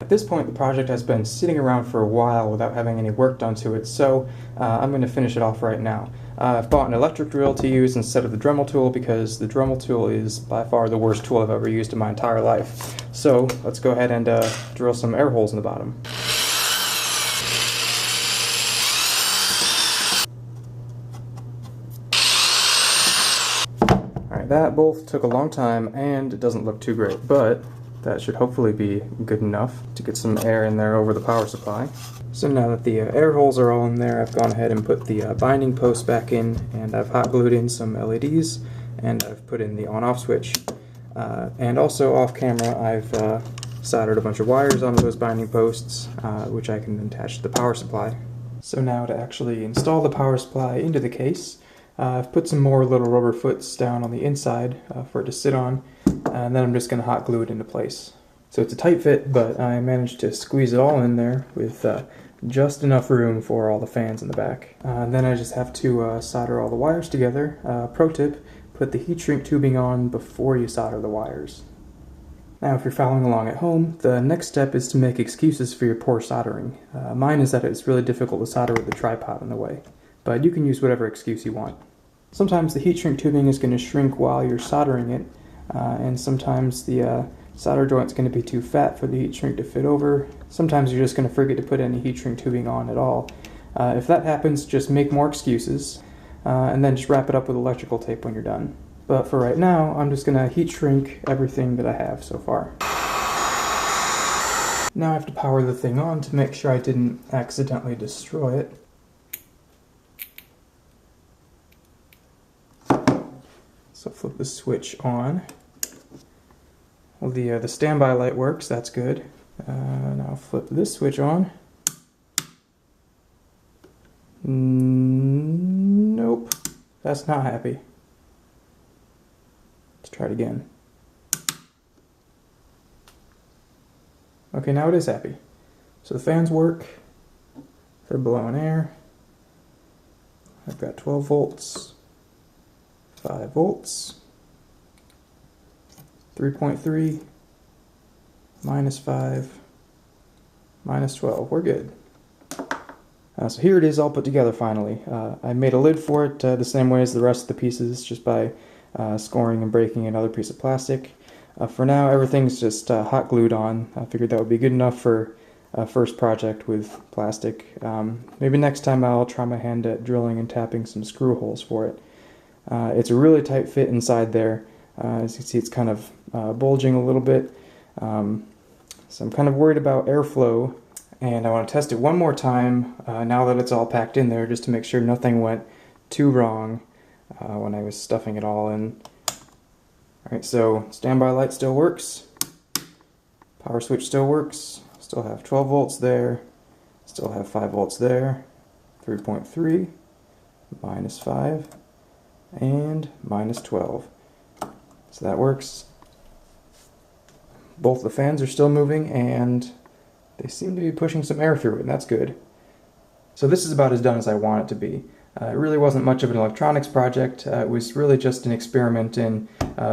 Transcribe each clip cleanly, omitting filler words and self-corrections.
At this point, the project has been sitting around for a while without having any work done to it, so I'm going to finish it off right now. I've bought an electric drill to use instead of the Dremel tool because the Dremel tool is by far the worst tool I've ever used in my entire life. So let's go ahead and drill some air holes in the bottom. Alright, that both took a long time and it doesn't look too great, but that should hopefully be good enough to get some air in there over the power supply. So now that the air holes are all in there, I've gone ahead and put the binding post back in, and I've hot glued in some LEDs, and I've put in the on-off switch. And also off camera, I've soldered a bunch of wires onto those binding posts, which I can attach to the power supply. So now to actually install the power supply into the case, I've put some more little rubber foots down on the inside for it to sit on, and then I'm just going to hot glue it into place. So it's a tight fit, but I managed to squeeze it all in there with just enough room for all the fans in the back. And then I just have to solder all the wires together. Pro tip, put the heat shrink tubing on before you solder the wires. Now if you're following along at home, the next step is to make excuses for your poor soldering. Mine is that it's really difficult to solder with the tripod in the way, but you can use whatever excuse you want. Sometimes the heat shrink tubing is going to shrink while you're soldering it, and sometimes the solder joint's going to be too fat for the heat shrink to fit over. Sometimes you're just going to forget to put any heat shrink tubing on at all. If that happens, just make more excuses, and then just wrap it up with electrical tape when you're done. But for right now, I'm just going to heat shrink everything that I have so far. Now I have to power the thing on to make sure I didn't accidentally destroy it. So flip the switch on. Well, the standby light works, that's good. Now flip this switch on. Nope, that's not happy. Let's try it again. Okay, now it is happy. So the fans work, they're blowing air. I've got 12 volts. 5 volts, 3.3, -5, -12. We're good. So here it is all put together finally. I made a lid for it the same way as the rest of the pieces, just by scoring and breaking another piece of plastic. For now, everything's just hot glued on. I figured that would be good enough for a first project with plastic. Maybe next time I'll try my hand at drilling and tapping some screw holes for it. It's a really tight fit inside there. As you can see, it's kind of bulging a little bit. So I'm kind of worried about airflow, and I want to test it one more time now that it's all packed in there, just to make sure nothing went too wrong when I was stuffing it all in. Alright, so standby light still works. Power switch still works. Still have 12 volts there. Still have 5 volts there. 3.3, -5. And -12. So that works. Both the fans are still moving, and they seem to be pushing some air through it, and that's good. So this is about as done as I want it to be. It really wasn't much of an electronics project. It was really just an experiment in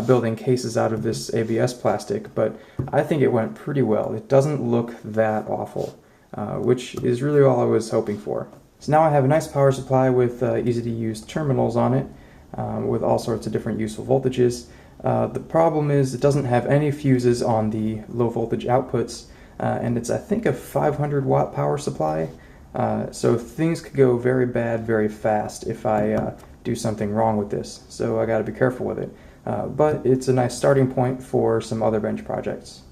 building cases out of this ABS plastic, but I think it went pretty well. It doesn't look that awful, which is really all I was hoping for. So now I have a nice power supply with easy-to-use terminals on it, with all sorts of different useful voltages. The problem is it doesn't have any fuses on the low voltage outputs, and it's, I think, a 500 watt power supply, so things could go very bad very fast if I do something wrong with this, so I gotta be careful with it. But it's a nice starting point for some other bench projects.